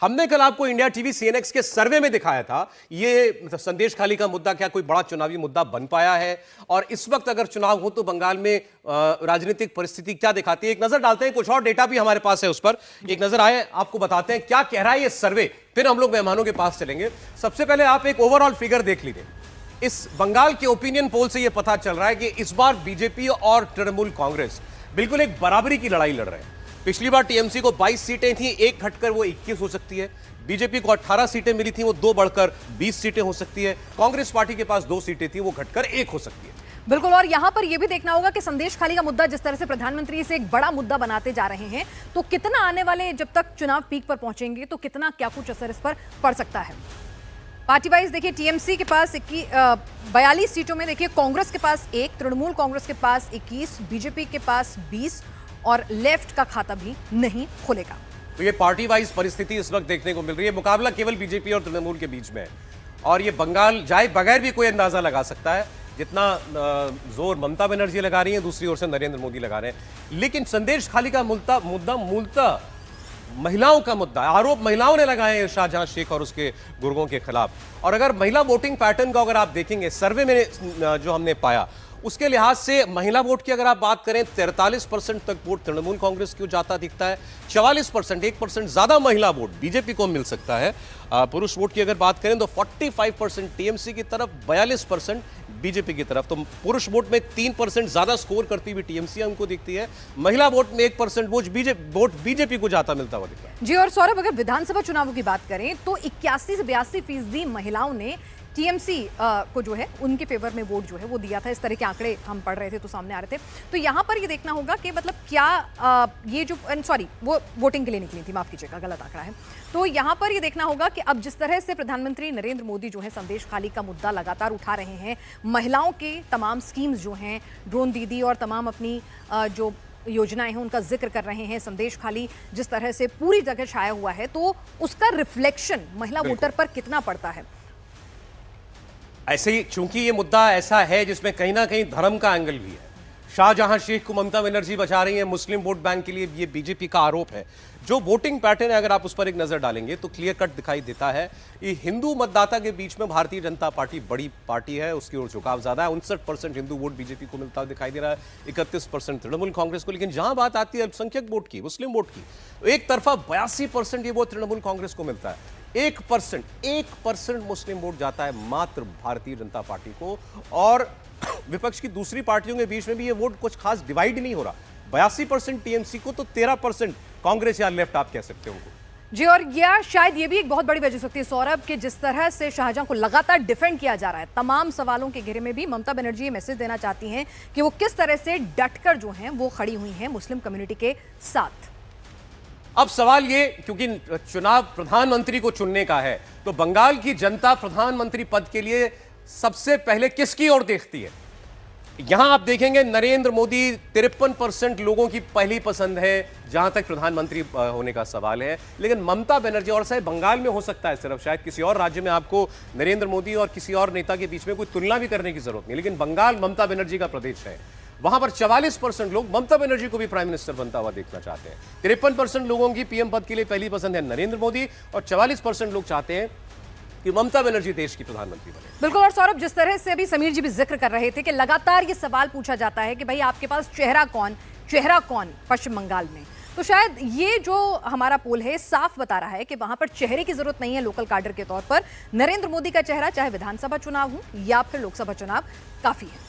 हमने कल आपको इंडिया टीवी सीएनएक्स के सर्वे में दिखाया था ये संदेश खाली का मुद्दा क्या कोई बड़ा चुनावी मुद्दा बन पाया है, और इस वक्त अगर चुनाव हो तो बंगाल में राजनीतिक परिस्थिति क्या दिखाती है। एक नजर डालते हैं, कुछ और डेटा भी हमारे पास है, उस पर एक नजर आए, आपको बताते हैं क्या कह रहा है ये सर्वे, फिर हम लोग मेहमानों के पास चलेंगे। सबसे पहले आप एक ओवरऑल फिगर देख लीजिए। इस बंगाल के ओपिनियन पोल से यह पता चल रहा है कि इस बार बीजेपी और तृणमूल कांग्रेस बिल्कुल एक बराबरी की लड़ाई लड़ रहे हैं। पिछली बार टीएमसी को 22 सीटें थी, एक घटकर वो 21 हो सकती है। बीजेपी को 18 सीटें मिली थी, वो 2 बढ़कर 20 सीटें हो सकती है। कांग्रेस पार्टी के पास 2 सीटें थी, वो घटकर 1 हो सकती है। बिल्कुल, और यहां पर यह भी देखना होगा कि संदेश खाली का मुद्दा जिस तरह से प्रधानमंत्री इसे एक बड़ा मुद्दा बनाते जा रहे हैं, तो कितना आने वाले जब तक चुनाव पीक पर पहुंचेंगे तो कितना क्या कुछ असर इस पर पड़ सकता है। पार्टी वाइज देखिए, टीएमसी के पास 42 सीटों में देखिए कांग्रेस के पास 1, तृणमूल कांग्रेस के पास 21, बीजेपी के पास 20 और लेफ्ट का खाता भी नहीं खुलेगा। तो ये पार्टी वाइज परिस्थिति इस वक्त देखने को मिल रही है। मुकाबला केवल बीजेपी और तृणमूल के बीच में है, और ये बंगाल जाए बगैर भी कोई अंदाजा लगा सकता है जितना जोर ममता बनर्जी लगा रही है, दूसरी ओर से नरेंद्र मोदी लगा रहे हैं। लेकिन संदेश खाली का मुद्दा मूलतः महिलाओं का मुद्दा, आरोप महिलाओं ने लगाए हैं शाहजहां शेख और उसके गुर्गों के खिलाफ। और अगर महिला वोटिंग पैटर्न का अगर आप देखेंगे, सर्वे में जो हमने पाया उसके लिहाज से महिला वोट की अगर आप बात करें, 43% तक वोट तृणमूल कांग्रेस को जाता दिखता है। 44%, 1% ज्यादा महिला वोट बीजेपी को मिल सकता है। पुरुष वोट की अगर बात करें तो 45% टीएमसी की तरफ, 42% बीजेपी की तरफ। तो पुरुष वोट में 3% ज्यादा स्कोर करती हुई टीएमसी हमको दिखती है। महिला वोट में 1% वोट बीजेपी को जाता मिलता हुआ दिखता है। जी, और सौरभ, अगर विधानसभा चुनावों की बात करें तो 81 से 82% महिलाओं ने टीएमसी को जो है उनके फेवर में वोट जो है वो दिया था। इस तरह के आंकड़े हम पढ़ रहे थे तो सामने आ रहे थे। तो यहाँ पर ये देखना होगा कि मतलब क्या ये जो वो वोटिंग के लिए निकली थी, माफ कीजिएगा गलत आंकड़ा है। तो यहाँ पर ये देखना होगा कि अब जिस तरह से प्रधानमंत्री नरेंद्र मोदी जो है संदेश खाली का मुद्दा लगातार उठा रहे हैं, महिलाओं के तमाम स्कीम्स जो हैं, ड्रोन दीदी और तमाम अपनी जो योजनाएं हैं उनका जिक्र कर रहे हैं, संदेश खाली जिस तरह से पूरी जगह छाया हुआ है, तो उसका रिफ्लेक्शन महिला वोटर पर कितना पड़ता है। ऐसे ही चूंकि ये मुद्दा ऐसा है जिसमें कहीं ना कहीं धर्म का एंगल भी है। शाहजहां शेख को ममता बनर्जी बचा रही है, मुस्लिम वोट बैंक के लिए ये बीजेपी का आरोप है। जो वोटिंग पैटर्न है, अगर आप उस पर एक नजर डालेंगे तो क्लियर कट दिखाई देता है। ये हिंदू मतदाता के बीच में भारतीय जनता पार्टी बड़ी पार्टी है, उसकी ओर झुकाव ज्यादा है। 59% हिंदू वोट बीजेपी को मिलता दिखाई दे रहा है, 31% तृणमूल कांग्रेस को। लेकिन जहां बात आती है अल्पसंख्यक वोट की, मुस्लिम वोट की, तो एक तरफा 82% ये वोट तृणमूल कांग्रेस को मिलता है। 1% मुस्लिम वोट जाता है मात्र भारतीय जनता पार्टी को, और विपक्ष की दूसरी पार्टियों के बीच में भी ये वोट कुछ खास डिवाइड नहीं हो रहा। 82% टीएमसी को, तो 13% कांग्रेस या लेफ्ट आप कह सकते हो उनको। जी, और यह शायद ये भी एक बहुत बड़ी वजह हो सकती है सौरभ, कि जिस तरह से शाहजहां को लगातार डिफेंड किया जा रहा है, तमाम सवालों के घेरे में भी ममता बनर्जी ये मैसेज देना चाहती हैं कि वो किस तरह से डटकर जो हैं वो खड़ी हुई हैं मुस्लिम कम्युनिटी के साथ। अब सवाल ये, क्योंकि चुनाव प्रधानमंत्री को चुनने का है, तो बंगाल की जनता प्रधानमंत्री पद के लिए सबसे पहले किसकी ओर देखती है। यहां आप देखेंगे नरेंद्र मोदी 53% लोगों की पहली पसंद है जहां तक प्रधानमंत्री होने का सवाल है। लेकिन ममता बनर्जी, और शायद बंगाल में हो सकता है सिर्फ, शायद किसी और राज्य में आपको नरेंद्र मोदी और किसी और नेता के बीच में कोई तुलना भी करने की जरूरत नहीं, लेकिन बंगाल ममता बनर्जी का प्रदेश है। वहां पर 44% लोग ममता बनर्जी को भी प्राइम मिनिस्टर बनता हुआ देखना चाहते हैं। 53% लोगों की पीएम पद के लिए पहली पसंद है नरेंद्र मोदी, और 44% लोग चाहते हैं कि ममता बनर्जी देश की प्रधानमंत्री बने। बिल्कुल, और सौरभ, जिस तरह से अभी समीर जी भी जिक्र कर रहे थे कि लगातार ये सवाल पूछा जाता है कि भाई आपके पास चेहरा कौन पश्चिम बंगाल में, तो शायद ये जो हमारा पोल है साफ बता रहा है कि वहां पर चेहरे की जरूरत नहीं है लोकल कैडर के तौर पर। नरेंद्र मोदी का चेहरा चाहे विधानसभा चुनाव हो या फिर लोकसभा चुनाव काफी है।